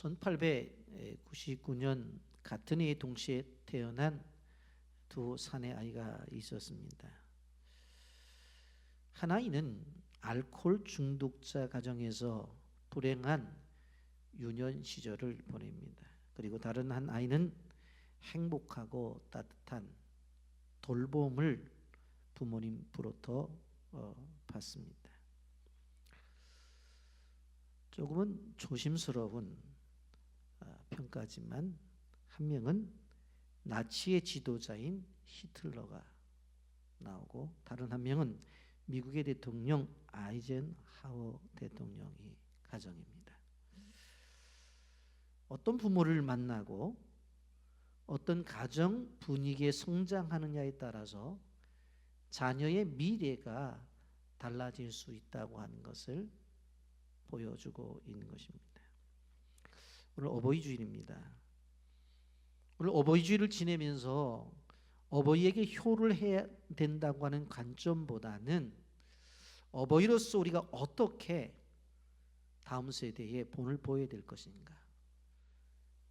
1899년 같은 해에 동시에 태어난 두 사내 아이가 있었습니다. 한 아이는 알코올 중독자 가정에서 불행한 유년 시절을 보냅니다. 그리고 다른 한 아이는 행복하고 따뜻한 돌봄을 부모님으로부터 받습니다. 조금은 조심스러운 평가지만 한 명은 나치의 지도자인 히틀러가 나오고 다른 한 명은 미국의 대통령 아이젠하워 대통령이 가정입니다. 어떤 부모를 만나고 어떤 가정 분위기에 성장하느냐에 따라서 자녀의 미래가 달라질 수 있다고 하는 것을 보여주고 있는 것입니다. 오늘 어버이주일입니다. 오늘 어버이주일을 지내면서 어버이에게 효를 해야 된다고 하는 관점보다는 어버이로서 우리가 어떻게 다음 세대에 본을 보여야 될 것인가.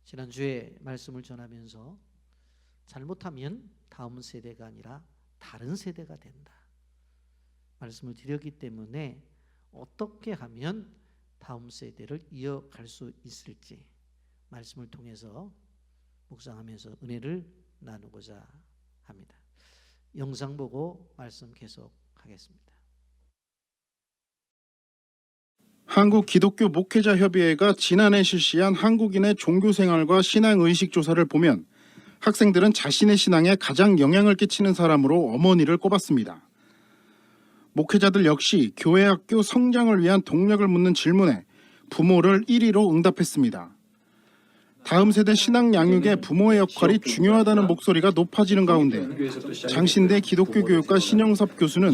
지난주에 말씀을 전하면서 잘못하면 다음 세대가 아니라 다른 세대가 된다 말씀을 드렸기 때문에 어떻게 하면 다음 세대를 이어갈 수 있을지 말씀을 통해서 묵상하면서 은혜를 나누고자 합니다. 영상 보고 말씀 계속하겠습니다. 한국기독교목회자협의회가 지난해 실시한 한국인의 종교생활과 신앙의식 조사를 보면 학생들은 자신의 신앙에 가장 영향을 끼치는 사람으로 어머니를 꼽았습니다. 목회자들 역시 교회 학교 성장을 위한 동력을 묻는 질문에 부모를 1위로 응답했습니다. 다음 세대 신앙 양육에 부모의 역할이 중요하다는 목소리가 높아지는 가운데 장신대 기독교교육과 신영섭 교수는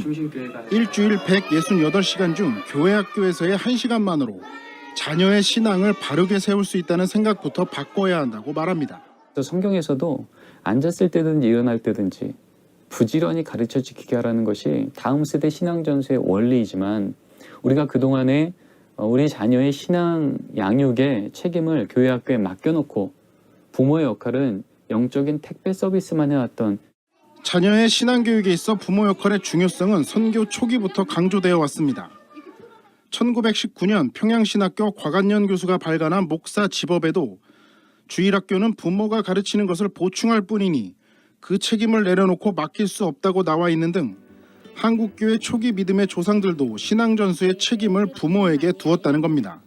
일주일 168시간 중 교회 학교에서의 1시간만으로 자녀의 신앙을 바르게 세울 수 있다는 생각부터 바꿔야 한다고 말합니다. 성경에서도 앉았을 때든지 일어날 때든지 부지런히 가르쳐 지키게 하라는 것이 다음 세대 신앙 전수의 원리이지만 우리가 그동안에 우리 자녀의 신앙 양육의 책임을 교회 학교에 맡겨놓고 부모의 역할은 영적인 택배 서비스만 해왔던 자녀의 신앙 교육에 있어 부모 역할의 중요성은 선교 초기부터 강조되어 왔습니다. 1919년 평양신학교 곽안년 교수가 발간한 목사 집업에도 주일학교는 부모가 가르치는 것을 보충할 뿐이니 그 책임을 내려놓고 맡길 수 없다고 나와 있는 등 한국교회 초기 믿음의 조상들도 신앙 전수의 책임을 부모에게 두었다는 겁니다.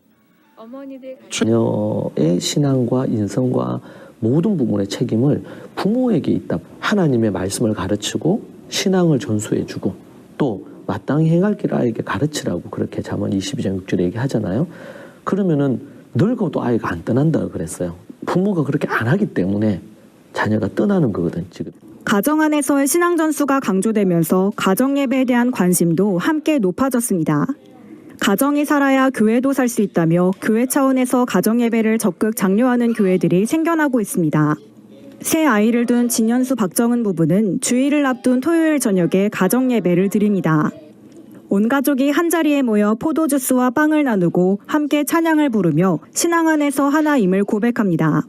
자녀의 신앙과 인성과 모든 부분의 책임을 부모에게 있다. 하나님의 말씀을 가르치고 신앙을 전수해주고 또 마땅히 행할 길 아이에게 가르치라고 그렇게 잠언 22장 6절에 얘기하잖아요. 그러면은 늙어도 아이가 안 떠난다 그랬어요. 부모가 그렇게 안 하기 때문에 자녀가 떠나는 거거든 지금. 가정 안에서의 신앙 전수가 강조되면서 가정 예배에 대한 관심도 함께 높아졌습니다. 가정이 살아야 교회도 살 수 있다며 교회 차원에서 가정 예배를 적극 장려하는 교회들이 생겨나고 있습니다. 새 아이를 둔 진현수 박정은 부부는 주일을 앞둔 토요일 저녁에 가정 예배를 드립니다. 온 가족이 한자리에 모여 포도주스와 빵을 나누고 함께 찬양을 부르며 신앙 안에서 하나임을 고백합니다.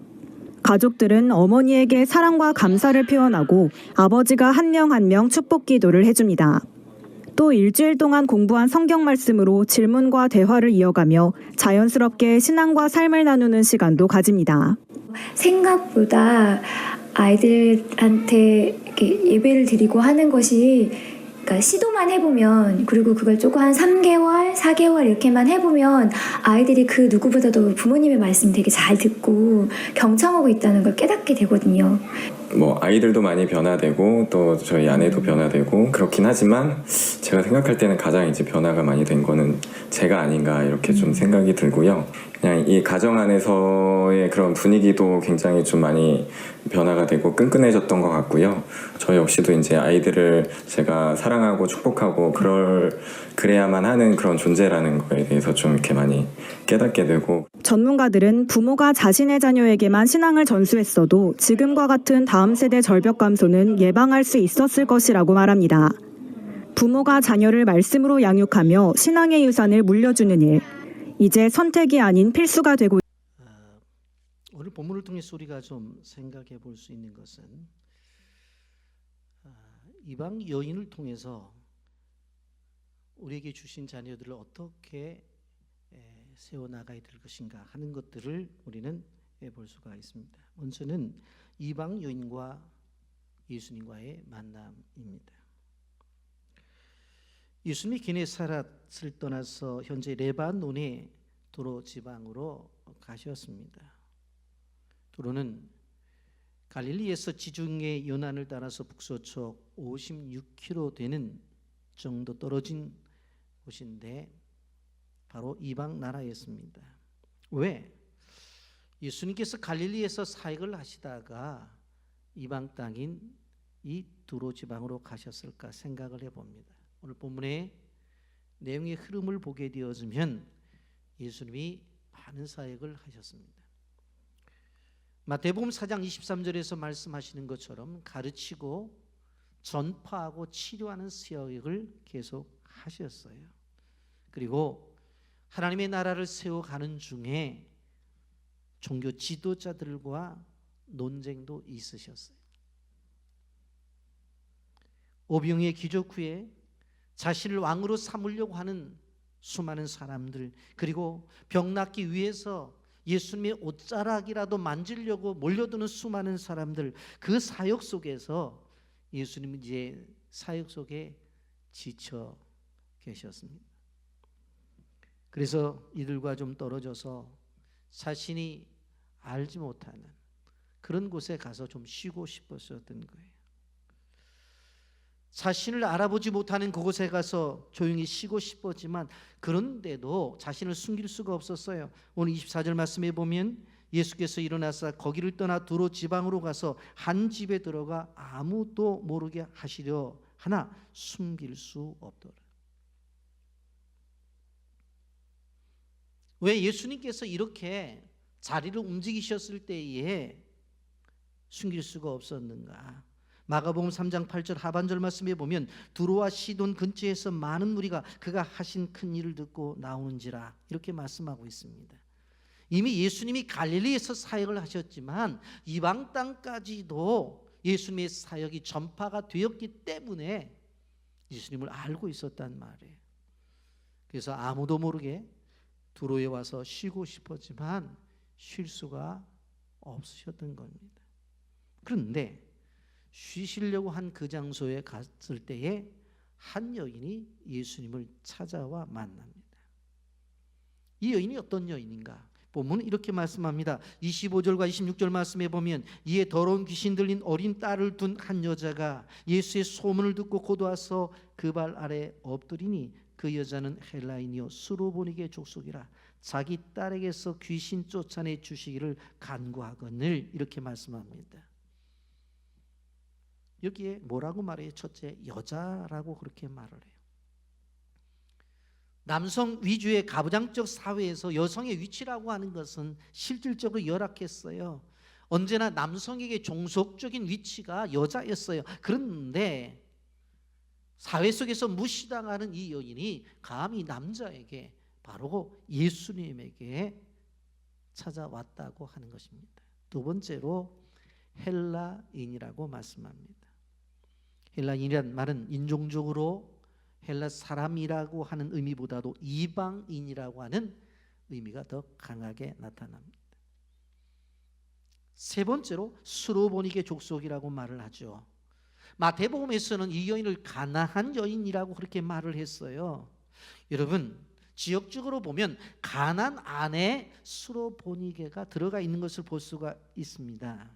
가족들은 어머니에게 사랑과 감사를 표현하고 아버지가 한 명 한 명 축복 기도를 해줍니다. 또 일주일 동안 공부한 성경 말씀으로 질문과 대화를 이어가며 자연스럽게 신앙과 삶을 나누는 시간도 가집니다. 생각보다 아이들한테 이렇게 예배를 드리고 하는 것이 그러니까 시도만 해보면 그리고 그걸 조금 한 3개월, 4개월 이렇게만 해보면 아이들이 그 누구보다도 부모님의 말씀 되게 잘 듣고 경청하고 있다는 걸 깨닫게 되거든요. 뭐 아이들도 많이 변화되고 또 저희 아내도 변화되고 그렇긴 하지만 제가 생각할 때는 가장 이제 변화가 많이 된 거는 제가 아닌가 이렇게 좀 생각이 들고요. 그냥 이 가정 안에서의 그런 분위기도 굉장히 좀 많이 변화가 되고 끈끈해졌던 것 같고요. 저 역시도 이제 아이들을 제가 사랑하고 축복하고 그래야만 하는 그런 존재라는 거에 대해서 좀 이렇게 많이 깨닫게 되고. 전문가들은 부모가 자신의 자녀에게만 신앙을 전수했어도 지금과 같은 다음 세대 절벽 감소는 예방할 수 있었을 것이라고 말합니다. 부모가 자녀를 말씀으로 양육하며 신앙의 유산을 물려주는 일, 이제 선택이 아닌 필수가 되고 오늘 본문을 통해서 우리가 좀 생각해 볼 수 있는 것은 이방 여인을 통해서 우리에게 주신 자녀들을 어떻게 세워나가야 될 것인가 하는 것들을 우리는 볼 수가 있습니다. 먼저는 이방 여인과 예수님과의 만남입니다. 예수님이 게네사렛을 떠나서 현재 레바논의 도로 지방으로 가셨습니다. 도로는 갈릴리에서 지중해 연안을 따라서 북서쪽 56km 되는 정도 떨어진 곳인데 바로 이방 나라였습니다. 왜? 예수님께서 갈릴리에서 사역을 하시다가 이방 땅인 이 두로 지방으로 가셨을까 생각을 해봅니다. 오늘 본문의 내용의 흐름을 보게 되어지면 예수님이 많은 사역을 하셨습니다. 마태복음 4장 23절에서 말씀하시는 것처럼 가르치고 전파하고 치료하는 사역을 계속 하셨어요. 그리고 하나님의 나라를 세워가는 중에 종교 지도자들과 논쟁도 있으셨어요. 오병이의 기적 후에 자신을 왕으로 삼으려고 하는 수많은 사람들, 그리고 병 낫기 위해서 예수님의 옷자락이라도 만지려고 몰려드는 수많은 사람들, 그 사역 속에서 예수님은 이제 사역 속에 지쳐 계셨습니다. 그래서 이들과 좀 떨어져서 자신이 알지 못하는 그런 곳에 가서 좀 쉬고 싶었었던 거예요. 자신을 알아보지 못하는 그곳에 가서 조용히 쉬고 싶었지만 그런데도 자신을 숨길 수가 없었어요. 오늘 24절 말씀에 보면 예수께서 일어나서 거기를 떠나 두로 지방으로 가서 한 집에 들어가 아무도 모르게 하시려 하나 숨길 수 없더라. 왜 예수님께서 이렇게 자리를 움직이셨을 때에 숨길 수가 없었는가? 마가복음 3장 8절 하반절 말씀에 보면 두로와 시돈 근처에서 많은 무리가 그가 하신 큰 일을 듣고 나오는지라 이렇게 말씀하고 있습니다. 이미 예수님이 갈릴리에서 사역을 하셨지만 이방 땅까지도 예수님의 사역이 전파가 되었기 때문에 예수님을 알고 있었단 말이에요. 그래서 아무도 모르게 두로에 와서 쉬고 싶었지만 쉴 수가 없으셨던 겁니다. 그런데 쉬시려고 한 그 장소에 갔을 때에 한 여인이 예수님을 찾아와 만납니다. 이 여인이 어떤 여인인가? 본문은 이렇게 말씀합니다. 25절과 26절 말씀에 보면 이에 더러운 귀신 들린 어린 딸을 둔 한 여자가 예수의 소문을 듣고 곧 와서 그 발 아래 엎드리니 그 여자는 헬라인이요 수로보니게 족속이라 자기 딸에게서 귀신 쫓아내 주시기를 간구하거늘 이렇게 말씀합니다. 여기에 뭐라고 말해요? 첫째, 여자라고 그렇게 말을 해요. 남성 위주의 가부장적 사회에서 여성의 위치라고 하는 것은 실질적으로 열악했어요. 언제나 남성에게 종속적인 위치가 여자였어요. 그런데 사회 속에서 무시당하는 이 여인이 감히 남자에게 바로 예수님에게 찾아왔다고 하는 것입니다. 두 번째로 헬라인이라고 말씀합니다. 헬라인이란 말은 인종적으로 헬라 사람이라고 하는 의미보다도 이방인이라고 하는 의미가 더 강하게 나타납니다. 세 번째로 수로보니게 족속이라고 말을 하죠. 마태복음에서는 이 여인을 가나안 여인이라고 그렇게 말을 했어요. 여러분, 지역적으로 보면 가나안 안에 수로보니게가 들어가 있는 것을 볼 수가 있습니다.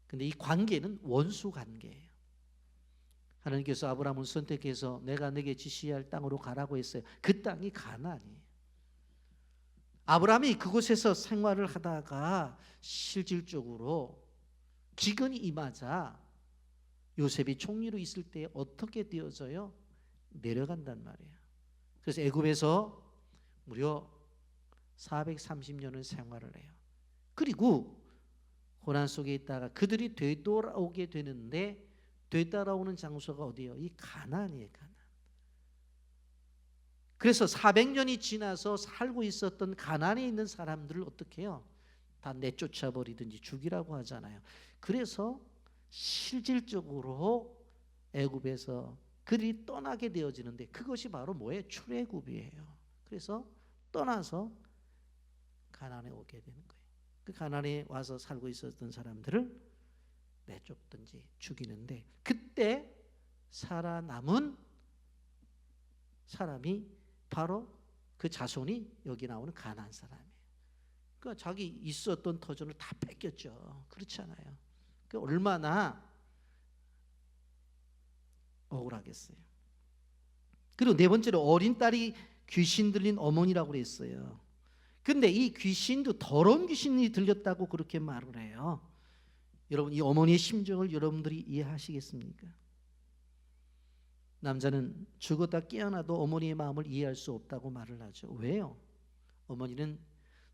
근데 이 관계는 원수 관계예요. 하나님께서 아브라함을 선택해서 내가 내게 지시할 땅으로 가라고 했어요. 그 땅이 가나안이에요. 아브라함이 그곳에서 생활을 하다가 실질적으로 기근이 임하자 요셉이 총리로 있을 때 어떻게 되어져요? 내려간단 말이에요. 그래서 애굽에서 무려 430년을 생활을 해요. 그리고 고난 속에 있다가 그들이 되돌아오게 되는데 되돌아오는 장소가 어디예요? 이 가나안이에요. 가나안. 그래서 400년이 지나서 살고 있었던 가나안에 있는 사람들을 어떻게 해요? 다 내쫓아 버리든지 죽이라고 하잖아요. 그래서 실질적으로 애굽에서 그들이 떠나게 되어지는데 그것이 바로 뭐예요? 출애굽이에요. 그래서 떠나서 가나안에 오게 되는 거예요. 그 가나안에 와서 살고 있었던 사람들을 내쫓든지 죽이는데 그때 살아남은 사람이 바로 그 자손이 여기 나오는 가나안 사람이에요. 그러니까 자기 있었던 터전을 다 뺏겼죠. 그렇지 않아요? 그 얼마나 억울하겠어요. 그리고 네 번째로 어린 딸이 귀신 들린 어머니라고 그랬어요. 근데 이 귀신도 더러운 귀신이 들렸다고 그렇게 말을 해요. 여러분, 이 어머니의 심정을 여러분들이 이해하시겠습니까? 남자는 죽었다 깨어나도 어머니의 마음을 이해할 수 없다고 말을 하죠. 왜요? 어머니는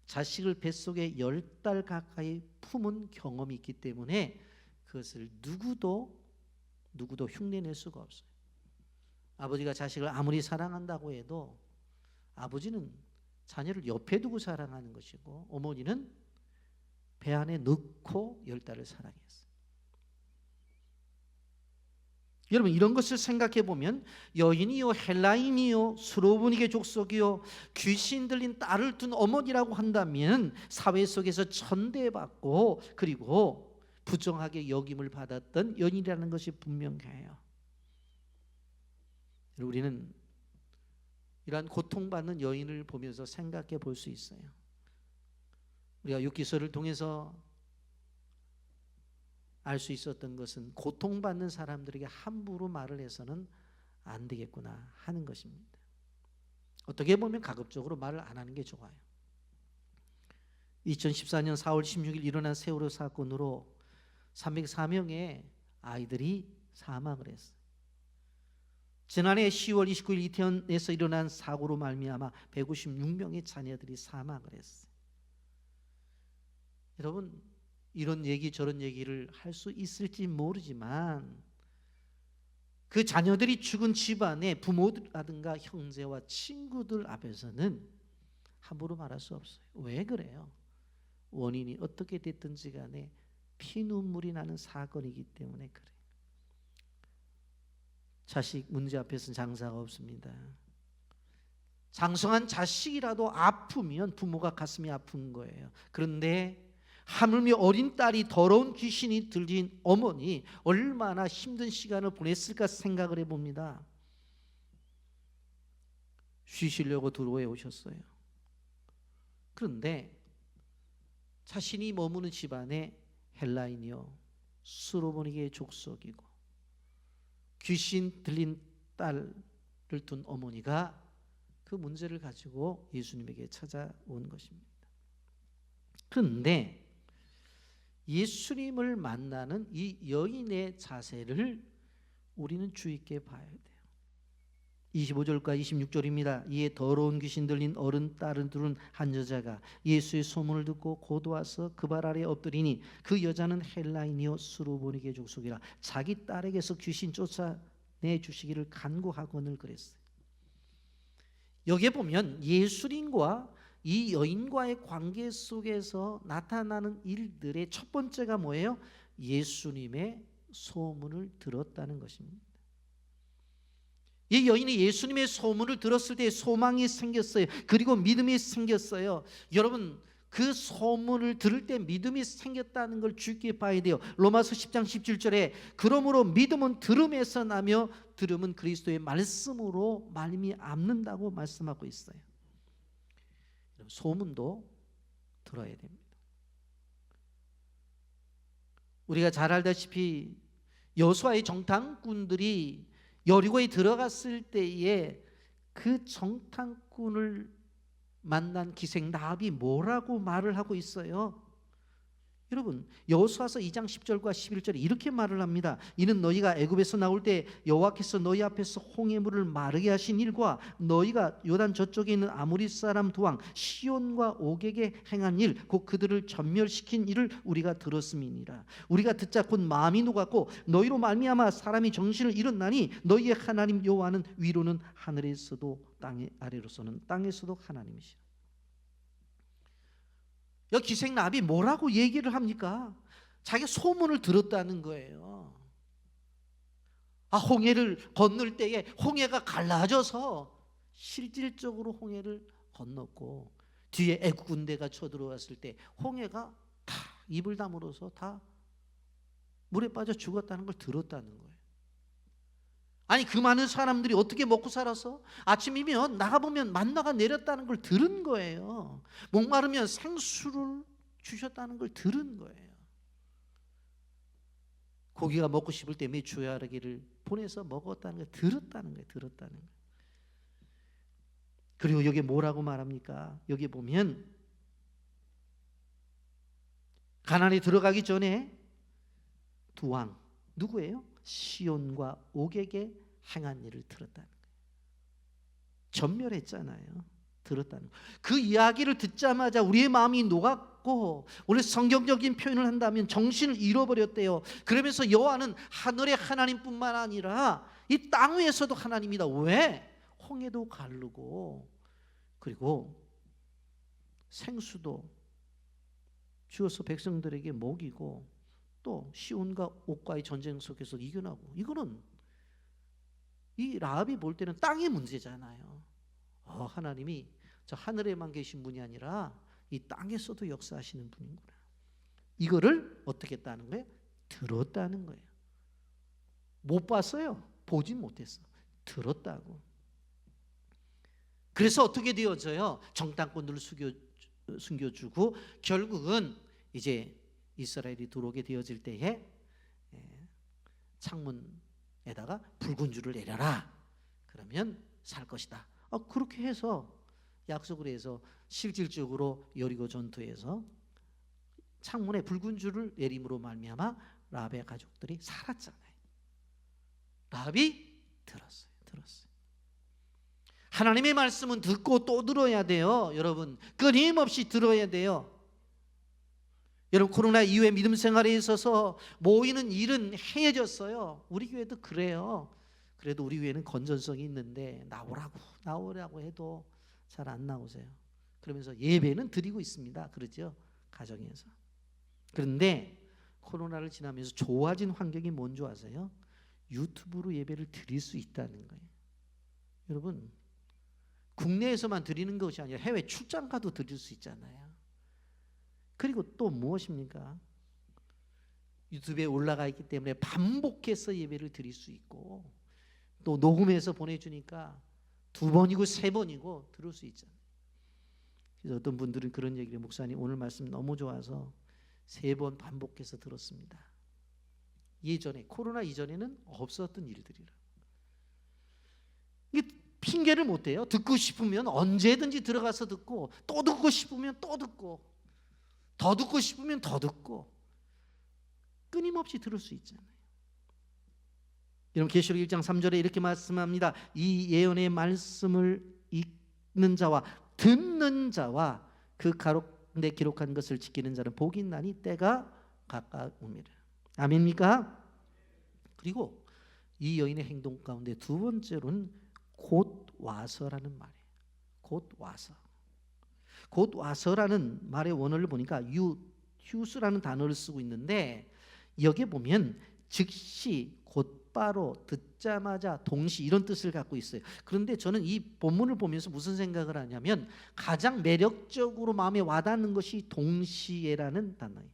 자식을 뱃속에 10달 가까이 품은 경험이 있기 때문에 그것을 누구도 흉내낼 수가 없어요. 아버지가 자식을 아무리 사랑한다고 해도 아버지는 자녀를 옆에 두고 사랑하는 것이고 어머니는 배 안에 넣고 10달을 사랑했어요. 여러분, 이런 것을 생각해 보면 여인이요 헬라인이요 수로보니게 족속이요 귀신 들린 딸을 둔 어머니라고 한다면 사회 속에서 천대받고 그리고 부정하게 여김을 받았던 여인이라는 것이 분명해요. 우리는 이러한 고통받는 여인을 보면서 생각해 볼 수 있어요. 우리가 욥기서를 통해서 알 수 있었던 것은 고통받는 사람들에게 함부로 말을 해서는 안 되겠구나 하는 것입니다. 어떻게 보면 가급적으로 말을 안 하는 게 좋아요. 2014년 4월 16일 일어난 세월호 사건으로 304명의 아이들이 사망을 했어요. 지난해 10월 29일 이태원에서 일어난 사고로 말미암아 156명의 자녀들이 사망을 했어요. 여러분, 이런 얘기 저런 얘기를 할 수 있을지 모르지만 그 자녀들이 죽은 집안의 부모라든가 형제와 친구들 앞에서는 함부로 말할 수 없어요. 왜 그래요? 원인이 어떻게 됐든지 간에 피눈물이 나는 사건이기 때문에 그래요. 자식 문제 앞에서는 장사가 없습니다. 장성한 자식이라도 아프면 부모가 가슴이 아픈 거예요. 그런데 하물며 어린 딸이 더러운 귀신이 들린 어머니 얼마나 힘든 시간을 보냈을까 생각을 해봅니다. 쉬시려고 도로에 오셨어요. 그런데 자신이 머무는 집안에 헬라인이요 수로보니게 족속이고 귀신 들린 딸을 둔 어머니가 그 문제를 가지고 예수님에게 찾아온 것입니다. 그런데 예수님을 만나는 이 여인의 자세를 우리는 주의 있게 봐야 돼요. 25절과 26절입니다. 이에 더러운 귀신 들린 어른 딸을 두른 한 여자가 예수의 소문을 듣고 곧 와서 그 발 아래 엎드리니 그 여자는 헬라인이요 수로보니게 족속이라 자기 딸에게서 귀신 쫓아내 주시기를 간구하거늘 그랬어요. 여기에 보면 예수님과 이 여인과의 관계 속에서 나타나는 일들의 첫 번째가 뭐예요? 예수님의 소문을 들었다는 것입니다. 이 여인이 예수님의 소문을 들었을 때 소망이 생겼어요. 그리고 믿음이 생겼어요. 여러분, 그 소문을 들을 때 믿음이 생겼다는 걸 주의 봐야 돼요. 로마서 10장 17절에 그러므로 믿음은 들음에서 나며 들음은 그리스도의 말씀으로 말미암는다고 말씀하고 있어요. 소문도 들어야 됩니다. 우리가 잘 알다시피 여호수아의 정탐꾼들이 여리고에 들어갔을 때에 그 정탐꾼을 만난 기생 라합이 뭐라고 말을 하고 있어요? 여러분, 여호수아서 2장 10절과 11절에 이렇게 말을 합니다. 이는 너희가 애굽에서 나올 때 여호와께서 너희 앞에서 홍해물을 마르게 하신 일과 너희가 요단 저쪽에 있는 아모리 사람 두 왕 시온과 옥에게 행한 일 곧 그들을 전멸시킨 일을 우리가 들었음이니라. 우리가 듣자 곧 마음이 녹았고 너희로 말미암아 사람이 정신을 잃었나니 너희의 하나님 여호와는 위로는 하늘에서도 땅의 아래로서는 땅에서도 하나님이시라. 여기 기생라합이 뭐라고 얘기를 합니까? 자기 소문을 들었다는 거예요. 홍해를 건널 때에 홍해가 갈라져서 실질적으로 홍해를 건넜고, 뒤에 애국 군대가 쳐들어왔을 때 홍해가 다 입을 다물어서 다 물에 빠져 죽었다는 걸 들었다는 거예요. 아니, 그 많은 사람들이 어떻게 먹고 살아서 아침이면 나가보면 만나가 내렸다는 걸 들은 거예요. 목마르면 생수를 주셨다는 걸 들은 거예요. 고기가 먹고 싶을 때 메추라기를 보내서 먹었다는 걸 들었다는 거예요. 들었다는 거예요. 그리고 여기 뭐라고 말합니까? 여기 보면 가나안에 들어가기 전에 두 왕, 누구예요? 시온과 옥에게 행한 일을 들었다는 거예요. 전멸했잖아요. 들었다는 거예요. 그 이야기를 듣자마자 우리의 마음이 녹았고, 원래 성경적인 표현을 한다면 정신을 잃어버렸대요. 그러면서 여호와는 하늘의 하나님뿐만 아니라 이 땅 위에서도 하나님이다. 왜? 홍해도 가르고, 그리고 생수도 주어서 백성들에게 먹이고, 또 시온과 옥과의 전쟁 속에서 이겨나고. 이거는 이 라합이 볼 때는 땅의 문제잖아요. 하나님이 저 하늘에만 계신 분이 아니라 이 땅에서도 역사하시는 분이구나. 이거를 어떻게 했다는 거예요? 들었다는 거예요. 못 봤어요. 보진 못했어. 들었다고. 그래서 어떻게 되어져요? 정탐꾼들을 숨겨주고 결국은 이제 이스라엘이 들어오게 되어질 때에 창문에다가 붉은 줄을 내려라. 그러면 살 것이다. 그렇게 해서 약속을 해서 실질적으로 여리고 전투에서 창문에 붉은 줄을 내림으로 말미암아 라합의 가족들이 살았잖아요. 라합이 들었어요. 하나님의 말씀은 듣고 또 들어야 돼요. 여러분, 끊임없이 들어야 돼요. 여러분, 코로나 이후에 믿음 생활에 있어서 모이는 일은 해해졌어요. 우리 교회도 그래요. 그래도 우리 교회는 건전성이 있는데 나오라고 해도 잘 안 나오세요. 그러면서 예배는 드리고 있습니다. 그렇죠? 가정에서. 그런데 코로나를 지나면서 좋아진 환경이 뭔지 아세요? 유튜브로 예배를 드릴 수 있다는 거예요. 여러분, 국내에서만 드리는 것이 아니라 해외 출장 가도 드릴 수 있잖아요. 그리고 또 무엇입니까? 유튜브에 올라가 있기 때문에 반복해서 예배를 드릴 수 있고, 또 녹음해서 보내주니까 2번이고 3번이고 들을 수 있잖아요. 그래서 어떤 분들은 그런 얘기를, 목사님 오늘 말씀 너무 좋아서 3번 반복해서 들었습니다. 예전에 코로나 이전에는 없었던 일들이라. 이게 핑계를 못 대요. 듣고 싶으면 언제든지 들어가서 듣고, 또 듣고 싶으면 또 듣고, 더 듣고 싶으면 더 듣고, 끊임없이 들을 수 있잖아요. 여러분, 계시록 1장 3절에 이렇게 말씀합니다. 이 예언의 말씀을 읽는 자와 듣는 자와 그 가운데 기록한 것을 지키는 자는 복이 있나니 때가 가까움이라. 아멘입니까? 그리고 이 여인의 행동 가운데 두 번째로는 곧 와서라는 말이에요. 곧 와서. 곧 와서라는 말의 원어를 보니까 휴스라는 단어를 쓰고 있는데, 여기에 보면 즉시, 곧바로, 듣자마자, 동시 이런 뜻을 갖고 있어요. 그런데 저는 이 본문을 보면서 무슨 생각을 하냐면, 가장 매력적으로 마음에 와닿는 것이 동시에라는 단어예요.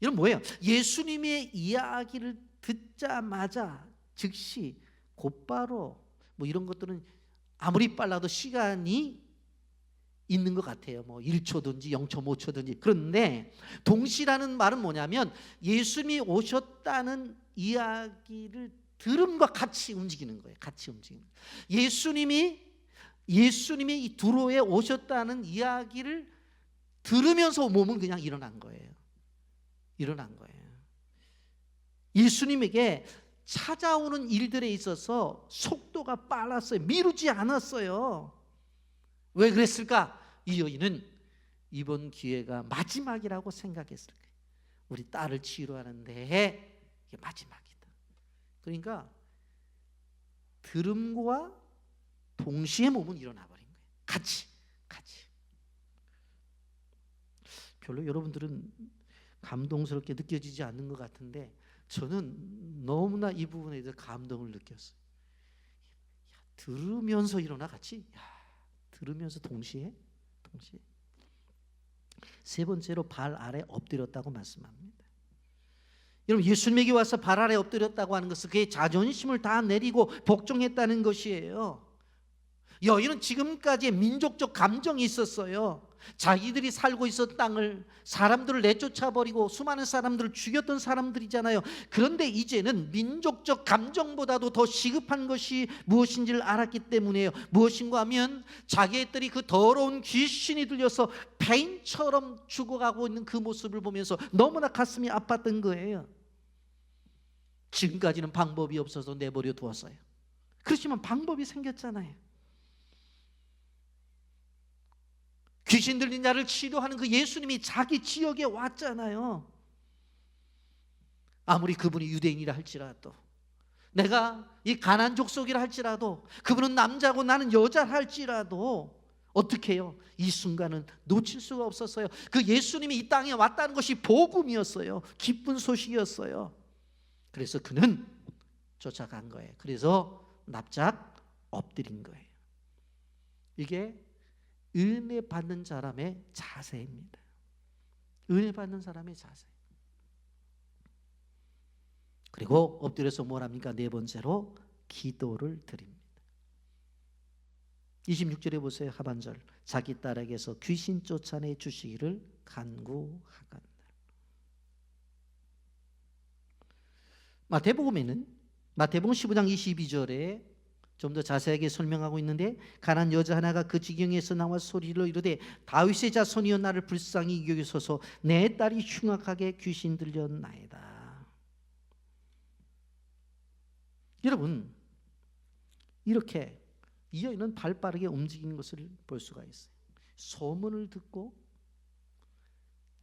이건 뭐예요? 예수님의 이야기를 듣자마자, 즉시, 곧바로, 뭐 이런 것들은 아무리 빨라도 시간이 있는 것 같아요. 뭐 1초든지 0.5초든지. 그런데 동시라는 말은 뭐냐면 예수님이 오셨다는 이야기를 들음과 같이 움직이는 거예요. 같이 움직이는 거예요. 예수님이 이 두로에 오셨다는 이야기를 들으면서 몸은 그냥 일어난 거예요. 일어난 거예요. 예수님에게 찾아오는 일들에 있어서 속도가 빨랐어요. 미루지 않았어요. 왜 그랬을까? 이 여인은 이번 기회가 마지막이라고 생각했을 거예요. 우리 딸을 치료하는데 이게 마지막이다. 그러니까 들음과 동시에 몸은 일어나 버린 거예요. 같이. 별로 여러분들은 감동스럽게 느껴지지 않는 것 같은데 저는 너무나 이 부분에 대해서 감동을 느꼈어요. 야, 들으면서 일어나 같이, 들으면서 동시에. 세 번째로 발 아래 엎드렸다고 말씀합니다. 여러분, 예수님에게 와서 발 아래 엎드렸다고 하는 것은 그의 자존심을 다 내리고 복종했다는 것이에요. 여인은 지금까지의 민족적 감정이 있었어요. 자기들이 살고 있었던 땅을, 사람들을 내쫓아버리고 수많은 사람들을 죽였던 사람들이잖아요. 그런데 이제는 민족적 감정보다도 더 시급한 것이 무엇인지를 알았기 때문이에요. 무엇인가 하면 자기의 딸이 그 더러운 귀신이 들려서 폐인처럼 죽어가고 있는 그 모습을 보면서 너무나 가슴이 아팠던 거예요. 지금까지는 방법이 없어서 내버려 두었어요. 그렇지만 방법이 생겼잖아요. 귀신 들린 자를 치료하는 그 예수님이 자기 지역에 왔잖아요. 아무리 그분이 유대인이라 할지라도, 내가 이 가나안 족속이라 할지라도, 그분은 남자고 나는 여자라 할지라도 어떻게 해요? 이 순간은 놓칠 수가 없었어요. 그 예수님이 이 땅에 왔다는 것이 복음이었어요. 기쁜 소식이었어요. 그래서 그는 쫓아간 거예요. 그래서 납작 엎드린 거예요. 이게 은혜 받는 사람의 자세입니다. 은혜 받는 사람의 자세. 그리고 엎드려서 뭘 합니까? 네 번째로 기도를 드립니다. 26절에 보세요. 하반절. 자기 딸에게서 귀신 쫓아내 주시기를 간구하거늘. 마태복음 15장 22절에 좀 더 자세하게 설명하고 있는데, 가난한 여자 하나가 그 지경에서 나와 소리를 이르되 다윗의 자손이여 나를 불쌍히 여기소서, 내 딸이 흉악하게 귀신 들렸나이다. 여러분, 이렇게 이 여인은 발빠르게 움직이는 것을 볼 수가 있어요. 소문을 듣고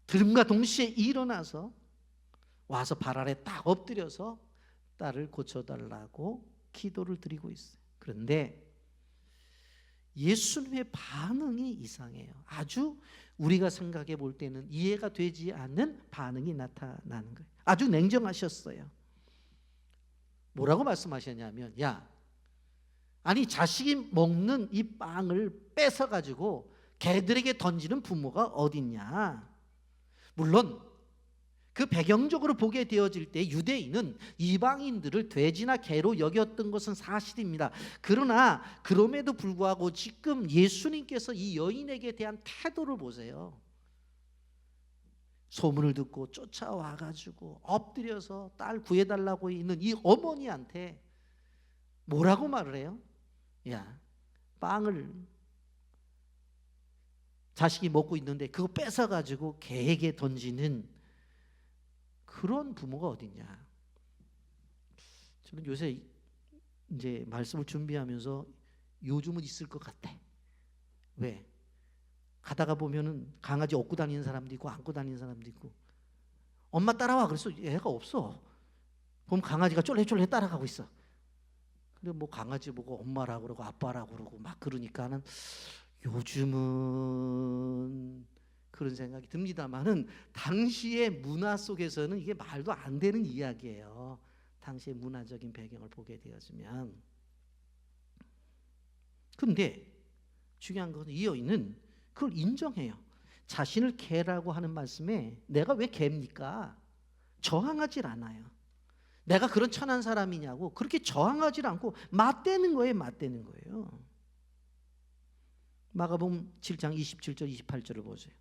들음과 동시에 일어나서 와서 발 아래 딱 엎드려서 딸을 고쳐달라고 기도를 드리고 있어요. 그런데 예수님의 반응이 이상해요. 아주 우리가 생각해 볼 때는 이해가 되지 않는 반응이 나타나는 거예요. 아주 냉정하셨어요. 뭐라고 말씀하셨냐면, 아니 자식이 먹는 이 빵을 뺏어가지고 개들에게 던지는 부모가 어딨냐. 물론 그 배경적으로 보게 되어질 때 유대인은 이방인들을 돼지나 개로 여겼던 것은 사실입니다. 그러나 그럼에도 불구하고 지금 예수님께서 이 여인에게 대한 태도를 보세요. 소문을 듣고 쫓아와가지고 엎드려서 딸 구해달라고 있는 이 어머니한테 뭐라고 말을 해요? 빵을 자식이 먹고 있는데 그거 뺏어가지고 개에게 던지는 그런 부모가 어딨냐. 저는 요새 이제 말씀을 준비하면서 요즘은 있을 것 같아. 왜? 가다가 보면은 강아지 업고 다니는 사람도 있고 안고 다니는 사람도 있고, 엄마 따라와 그래서 애가 없어. 그럼 강아지가 쫄래쫄래 따라가고 있어. 근데 뭐 강아지 보고 엄마라고 그러고 아빠라고 그러고 막 그러니까는 요즘은 그런 생각이 듭니다만은 당시의 문화 속에서는 이게 말도 안 되는 이야기예요. 당시의 문화적인 배경을 보게 되어지면. 그런데 중요한 것은 이 여인은 그걸 인정해요. 자신을 개라고 하는 말씀에 내가 왜 개입니까? 저항하질 않아요. 내가 그런 천한 사람이냐고 그렇게 저항하질 않고 맞대는 거예요. 맞대는 거예요. 마가복음 7장 27절 28절을 보세요.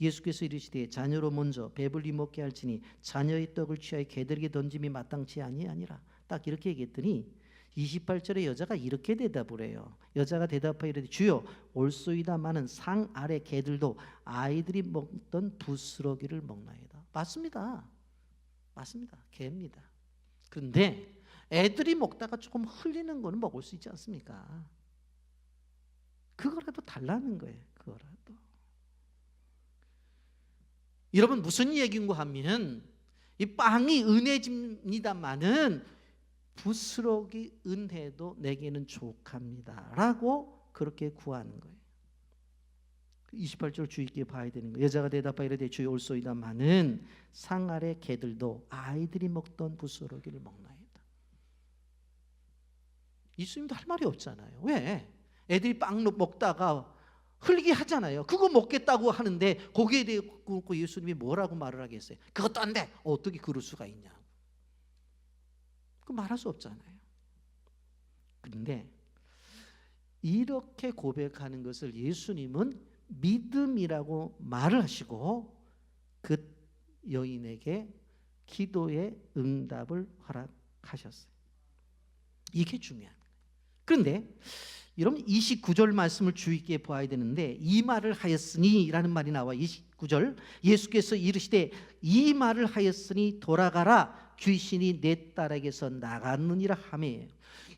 예수께서 이르시되 자녀로 먼저 배불리 먹게 할지니 자녀의 떡을 취하여 개들에게 던짐이 마땅치 아니하니라. 딱 이렇게 얘기했더니 28절에 여자가 이렇게 대답을 해요. 여자가 대답하여 이르되 주여 올소이다마는 상 아래 개들도 아이들이 먹던 부스러기를 먹나이다. 맞습니다. 맞습니다. 개입니다. 그런데 애들이 먹다가 조금 흘리는 거는 먹을 수 있지 않습니까? 그거라도 달라는 거예요. 그거라도. 여러분 무슨 얘기인가 하면 이 빵이 은혜집니다마는 부스러기 은혜도 내게는 족합니다 라고 그렇게 구하는 거예요. 28절 주의 있게 봐야 되는 거예요. 여자가 대답하여 이르되 주여 올소이다마는 상 아래 개들도 아이들이 먹던 부스러기를 먹나이다. 예수님도 할 말이 없잖아요. 왜? 애들이 빵 먹다가 흘리게 하잖아요. 그거 먹겠다고 하는데 거기에 대해 예수님이 뭐라고 말을 하겠어요? 그것도 안 돼. 어떻게 그럴 수가 있냐? 그 말할 수 없잖아요. 그런데 이렇게 고백하는 것을 예수님은 믿음이라고 말을 하시고 그 여인에게 기도의 응답을 허락하셨어요. 이게 중요한 거예요. 그런데 여러분 29절 말씀을 주의 있게 보아야 되는데 이 말을 하였으니 라는 말이 나와 29절 예수께서 이르시되 이 말을 하였으니 돌아가라 귀신이 내 딸에게서 나갔느니라 하며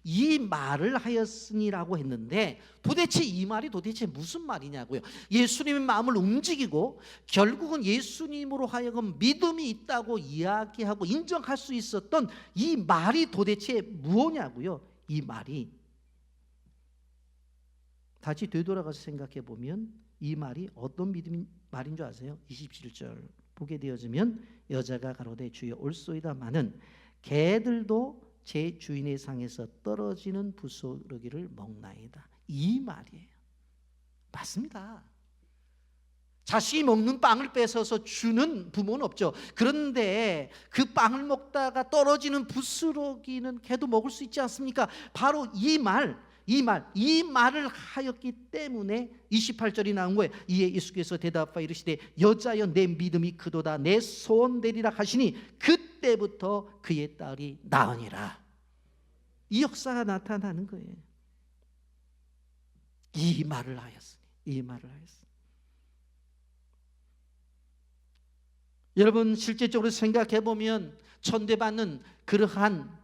이 말을 하였으니라고 했는데 도대체 이 말이 도대체 무슨 말이냐고요. 예수님의 마음을 움직이고 결국은 예수님으로 하여금 믿음이 있다고 이야기하고 인정할 수 있었던 이 말이 도대체 무엇냐고요. 이 말이 다시 되돌아가서 생각해 보면 이 말이 어떤 믿음 말인 줄 아세요? 27절 보게 되어지면 여자가 가로되 주여 올소이다마는 개들도 제 주인의 상에서 떨어지는 부스러기를 먹나이다. 이 말이에요. 맞습니다. 자식이 먹는 빵을 뺏어서 주는 부모는 없죠. 그런데 그 빵을 먹다가 떨어지는 부스러기는 개도 먹을 수 있지 않습니까? 바로 이 말을 하였기 때문에 28절이 나온 거예요. 이에 예수께서 대답하여 이르시되 여자여 내 믿음이 크도다 내 소원되리라 하시니 그때부터 그의 딸이 나으니라. 이 역사가 나타나는 거예요. 이 말을 하였으니. 여러분 실제적으로 생각해 보면 천대받는 그러한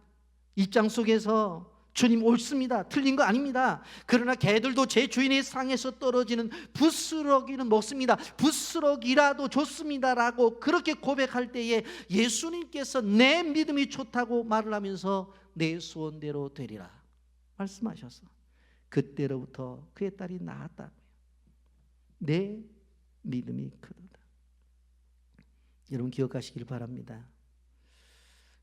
입장 속에서 주님 옳습니다. 틀린 거 아닙니다. 그러나 개들도 제 주인의 상에서 떨어지는 부스러기는 먹습니다. 부스러기라도 좋습니다라고 그렇게 고백할 때에 예수님께서 내 믿음이 좋다고 말을 하면서 내 소원대로 되리라 말씀하셔서 그때로부터 그의 딸이 나았다고요. 내 믿음이 크도다. 여러분 기억하시길 바랍니다.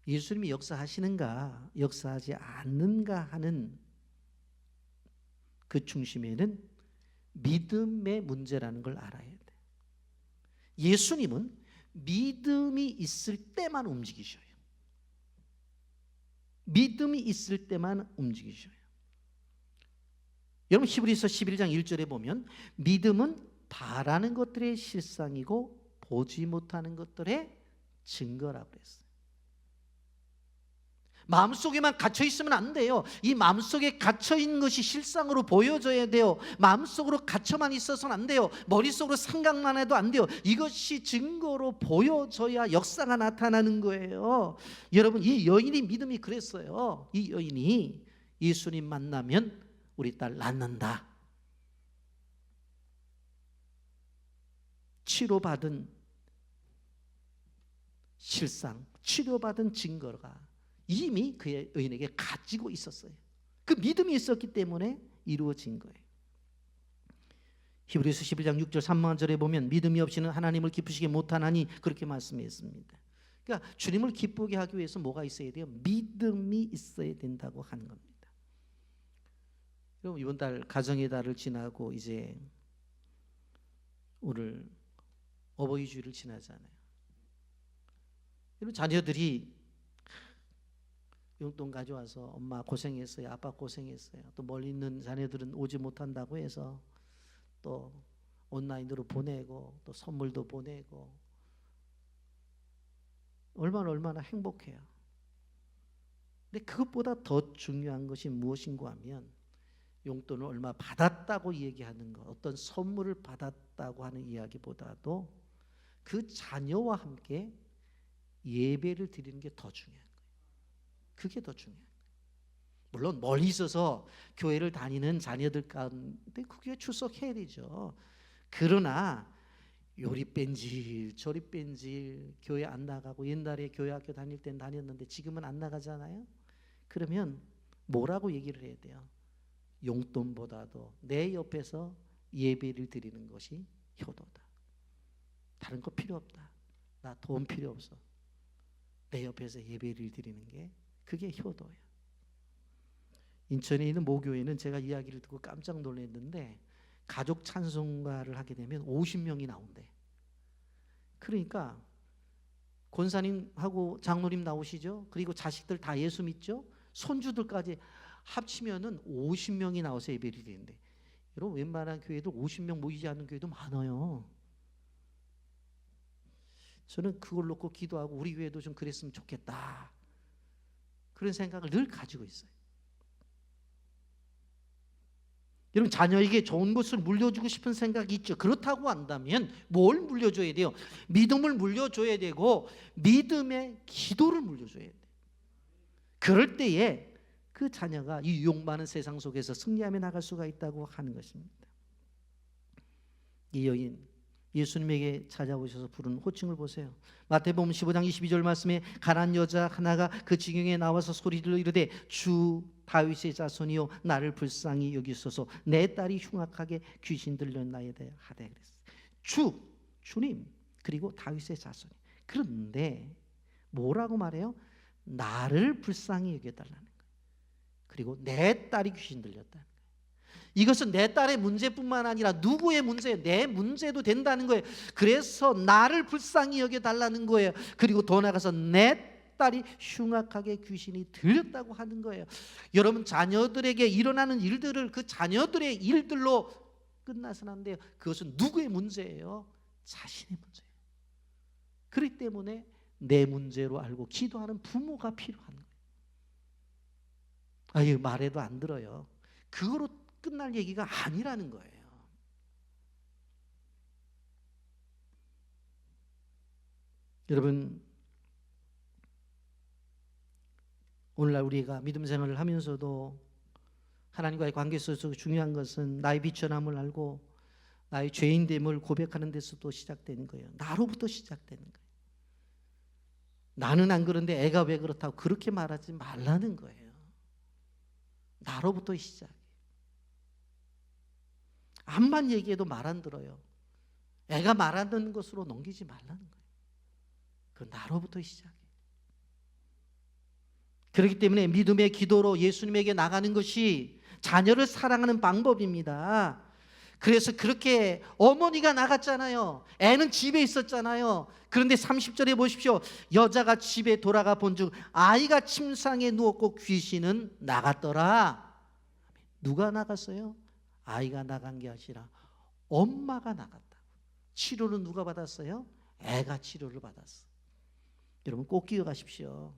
예수님이 역사하시는가 역사하지 않는가 하는 그 중심에는 믿음의 문제라는 걸 알아야 돼요. 예수님은 믿음이 있을 때만 움직이셔요. 믿음이 있을 때만 움직이셔요. 여러분 히브리서 11장 1절에 보면 믿음은 바라는 것들의 실상이고 보지 못하는 것들의 증거라고 했어요. 마음속에만 갇혀 있으면 안 돼요. 이 마음속에 갇혀 있는 것이 실상으로 보여져야 돼요. 마음속으로 갇혀만 있어서는 안 돼요. 머릿속으로 생각만 해도 안 돼요. 이것이 증거로 보여져야 역사가 나타나는 거예요. 여러분 이 여인이 믿음이 그랬어요. 이 여인이 예수님 만나면 우리 딸 낳는다. 치료받은 실상, 치료받은 증거가 이미 그의 여인에게 가지고 있었어요. 그 믿음이 있었기 때문에 이루어진 거예요. 히브리서 11장 6절 3절에 보면 믿음이 없이는 하나님을 기쁘시게 못하나니 그렇게 말씀했습니다. 그러니까 주님을 기쁘게 하기 위해서 뭐가 있어야 돼요? 믿음이 있어야 된다고 하는 겁니다. 그럼 이번 달 가정의 달을 지나고 이제 오늘 어버이 주일을 지나잖아요. 여러분 자녀들이 용돈 가져와서 엄마 고생했어요. 아빠 고생했어요. 또 멀리 있는 자녀들은 오지 못한다고 해서 또 온라인으로 보내고 또 선물도 보내고 얼마나 행복해요. 근데 그것보다 더 중요한 것이 무엇인가 하면 용돈을 얼마 받았다고 얘기하는 것, 어떤 선물을 받았다고 하는 이야기보다도 그 자녀와 함께 예배를 드리는 게 더 중요해요. 그게 더 중요해요. 물론 멀리 있어서 교회를 다니는 자녀들 가운데 그게 출석해야 되죠. 그러나 요리 뺀질 저리 뺀질 교회 안 나가고 옛날에 교회 학교 다닐 땐 다녔는데 지금은 안 나가잖아요. 그러면 뭐라고 얘기를 해야 돼요? 용돈보다도 내 옆에서 예배를 드리는 것이 효도다. 다른 거 필요 없다. 나 돈 필요 없어. 내 옆에서 예배를 드리는 게 그게 효도예요. 인천에 있는 모교회는 제가 이야기를 듣고 깜짝 놀랐는데 가족 찬송가를 하게 되면 50명이 나온대. 그러니까 권사님하고 장로님 나오시죠. 그리고 자식들 다 예수 믿죠. 손주들까지 합치면은 50명이 나와서 예배를 드리는데, 여러분 웬만한 교회도 50명 모이지 않는 교회도 많아요. 저는 그걸 놓고 기도하고 우리 교회도 좀 그랬으면 좋겠다, 그런 생각을 늘 가지고 있어요. 여러분 자녀에게 좋은 것을 물려주고 싶은 생각이 있죠. 그렇다고 한다면 뭘 물려줘야 돼요? 믿음을 물려줘야 되고 믿음의 기도를 물려줘야 돼요. 그럴 때에 그 자녀가 이 유혹 많은 세상 속에서 승리하며 나갈 수가 있다고 하는 것입니다. 이 여인 예수님에게 찾아오셔서 부른 호칭을 보세요. 마태복음 15장 22절 말씀에 가난 여자 하나가 그 지경에 나와서 소리를 이르되 주 다윗의 자손이요 나를 불쌍히 여기소서, 내 딸이 흉악하게 귀신 들렸나이다 하되 그랬어요. 주님 그리고 다윗의 자손이. 그런데 뭐라고 말해요? 나를 불쌍히 여겨달라는 거예요. 그리고 내 딸이 귀신 들렸다는 거예요. 이것은 내 딸의 문제뿐만 아니라 누구의 문제예요? 내 문제도 된다는 거예요. 그래서 나를 불쌍히 여겨달라는 거예요. 그리고 더 나아가서 내 딸이 흉악하게 귀신이 들렸다고 하는 거예요. 여러분 자녀들에게 일어나는 일들을 그 자녀들의 일들로 끝나서는 안 돼요. 그것은 누구의 문제예요? 자신의 문제예요. 그렇기 때문에 내 문제로 알고 기도하는 부모가 필요한 거예요. 아유 말해도 안 들어요. 그거로 끝날 얘기가 아니라는 거예요. 여러분 오늘날 우리가 믿음 생활을 하면서도 하나님과의 관계 속에서 중요한 것은 나의 비천함을 알고 나의 죄인됨을 고백하는 데서도 시작되는 거예요. 나로부터 시작되는 거예요. 나는 안 그런데 애가 왜 그렇다고 그렇게 말하지 말라는 거예요. 나로부터 시작해요. 암만 얘기해도 말 안 들어요. 애가 말 안 듣는 것으로 넘기지 말라는 거예요. 그 나로부터 시작해요. 그렇기 때문에 믿음의 기도로 예수님에게 나가는 것이 자녀를 사랑하는 방법입니다. 그래서 그렇게 어머니가 나갔잖아요. 애는 집에 있었잖아요. 그런데 30절에 보십시오. 여자가 집에 돌아가 본즉 아이가 침상에 누웠고 귀신은 나갔더라. 누가 나갔어요? 아이가 나간 게 아니라 엄마가 나갔다고. 치료는 누가 받았어요? 애가 치료를 받았어. 여러분 꼭 기억하십시오.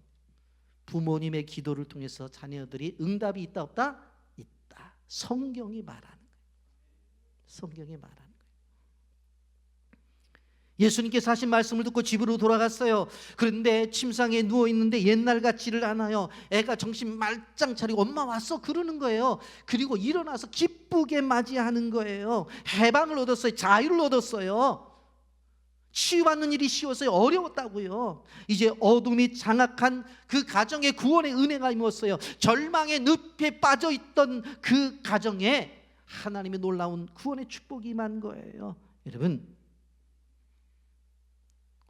부모님의 기도를 통해서 자녀들이 응답이 있다 없다? 있다. 성경이 말하는 거예요. 성경이 말하는 거예요. 예수님께서 하신 말씀을 듣고 집으로 돌아갔어요. 그런데 침상에 누워있는데 옛날 같지를 않아요. 애가 정신 말짱 차리고 엄마 왔어 그러는 거예요. 그리고 일어나서 기쁘게 맞이하는 거예요. 해방을 얻었어요. 자유를 얻었어요. 치유받는 일이 쉬웠어요? 어려웠다고요. 이제 어둠이 장악한 그 가정의 구원의 은혜가 임했어요. 절망의 늪에 빠져있던 그 가정에 하나님의 놀라운 구원의 축복이 임한 거예요. 여러분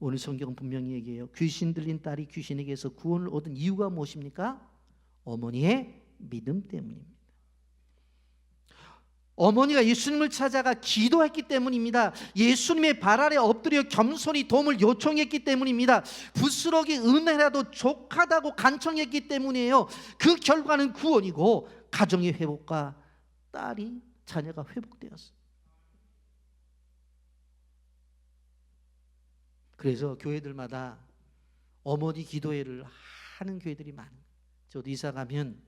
오늘 성경은 분명히 얘기해요. 귀신 들린 딸이 귀신에게서 구원을 얻은 이유가 무엇입니까? 어머니의 믿음 때문입니다. 어머니가 예수님을 찾아가 기도했기 때문입니다. 예수님의 발 아래 엎드려 겸손히 도움을 요청했기 때문입니다. 부스러기 은혜라도 족하다고 간청했기 때문이에요. 그 결과는 구원이고 가정의 회복과 자녀가 회복되었어요. 그래서 교회들마다 어머니 기도회를 하는 교회들이 많아요. 저도 이사 가면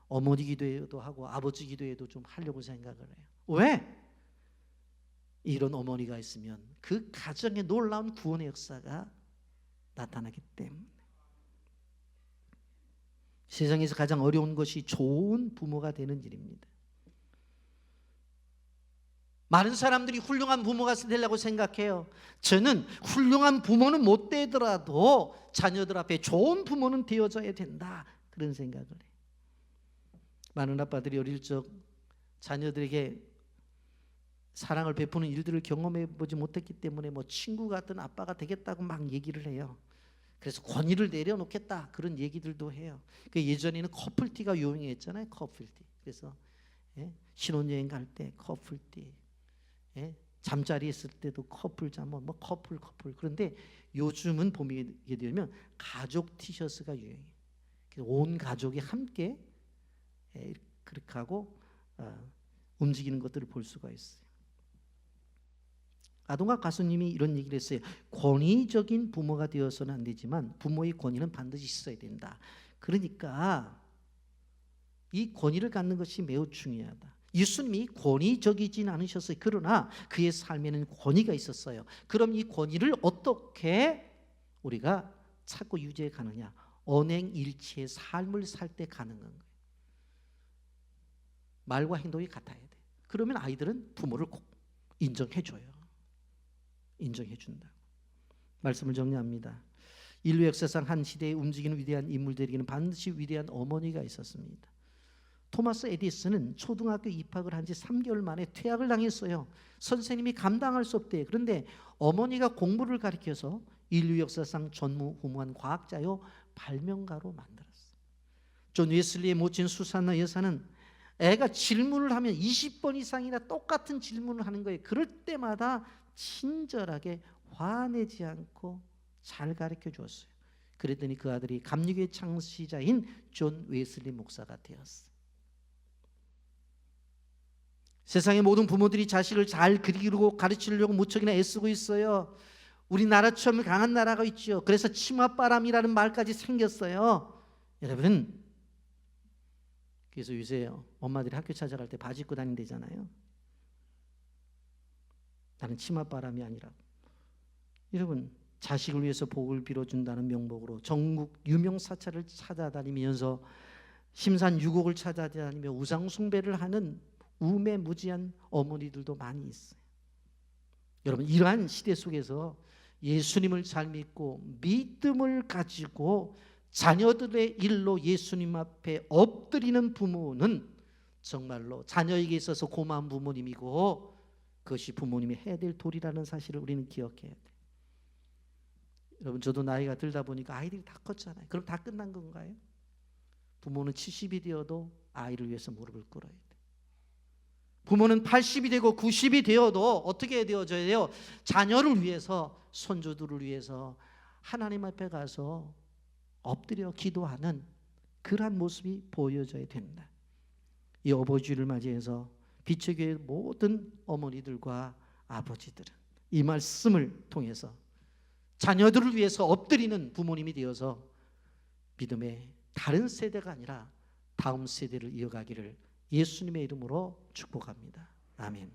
어머니 기도회도 하고 아버지 기도회도 좀 하려고 생각을 해요. 왜? 이런 어머니가 있으면 그 가정에 놀라운 구원의 역사가 나타나기 때문에. 세상에서 가장 어려운 것이 좋은 부모가 되는 일입니다. 많은 사람들이 훌륭한 부모가 되려고 생각해요. 저는 훌륭한 부모는 못 되더라도 자녀들 앞에 좋은 부모는 되어져야 된다, 그런 생각을 해요. 많은 아빠들이 어릴 적 자녀들에게 사랑을 베푸는 일들을 경험해 보지 못했기 때문에 뭐 친구 같은 아빠가 되겠다고 막 얘기를 해요. 그래서 권위를 내려놓겠다 그런 얘기들도 해요. 그 예전에는 커플티가 유행했잖아요. 커플티. 그래서 신혼여행 갈 때 커플티, 잠자리 있을 때도 커플 잠옷, 뭐 커플. 그런데 요즘은 보게 되면 가족 티셔츠가 유행해요. 온 가족이 함께 그렇게 하고 움직이는 것들을 볼 수가 있어요. 아동학 가수님이 이런 얘기를 했어요. 권위적인 부모가 되어서는 안 되지만 부모의 권위는 반드시 있어야 된다. 그러니까 이 권위를 갖는 것이 매우 중요하다. 예수님이 권위적이진 않으셨어요. 그러나 그의 삶에는 권위가 있었어요. 그럼 이 권위를 어떻게 우리가 찾고 유지해 가느냐? 언행일치의 삶을 살 때 가능한 거예요. 말과 행동이 같아야 돼. 그러면 아이들은 부모를 꼭 인정해줘요. 인정해준다. 말씀을 정리합니다. 인류 역사상 한 시대에 움직이는 위대한 인물들에게는 반드시 위대한 어머니가 있었습니다. 토마스 에디슨은 초등학교 입학을 한 지 3개월 만에 퇴학을 당했어요. 선생님이 감당할 수 없대. 그런데 어머니가 공부를 가르쳐서 인류 역사상 전무후무한 과학자요 발명가로 만들었어요. 존 웨슬리의 모친 수산나 여사는 애가 질문을 하면 20번 이상이나 똑같은 질문을 하는 거예요. 그럴 때마다 친절하게 화내지 않고 잘 가르쳐 주었어요. 그랬더니 그 아들이 감리교의 창시자인 존 웨슬리 목사가 되었어요. 세상의 모든 부모들이 자식을 잘 기르고 가르치려고 무척이나 애쓰고 있어요. 우리나라처럼 강한 나라가 있죠. 그래서 치맛바람이라는 말까지 생겼어요. 여러분, 그래서 요새 엄마들이 학교 찾아갈 때 바지 입고 다닌대잖아요. 나는 치맛바람이 아니라. 여러분, 자식을 위해서 복을 빌어준다는 명목으로 전국 유명 사찰을 찾아다니면서 심산유곡을 찾아다니며 우상숭배를 하는 우매무지한 어머니들도 많이 있어요. 여러분, 이러한 시대 속에서 예수님을 잘 믿고 믿음을 가지고 자녀들의 일로 예수님 앞에 엎드리는 부모는 정말로 자녀에게 있어서 고마운 부모님이고 그것이 부모님이 해야 될 도리라는 사실을 우리는 기억해야 돼요. 여러분, 저도 나이가 들다 보니까 아이들이 다 컸잖아요. 그럼 다 끝난 건가요? 부모는 70이 되어도 아이를 위해서 무릎을 꿇어야 돼요. 부모는 80이 되고 90이 되어도 어떻게 되어져야 돼요? 자녀를 위해서, 손주들을 위해서 하나님 앞에 가서 엎드려 기도하는 그러한 모습이 보여져야 된다. 이 어버이주일을 맞이해서 빛의 교회 모든 어머니들과 아버지들은 이 말씀을 통해서 자녀들을 위해서 엎드리는 부모님이 되어서 믿음의 다른 세대가 아니라 다음 세대를 이어가기를 예수님의 이름으로 축복합니다. 아멘.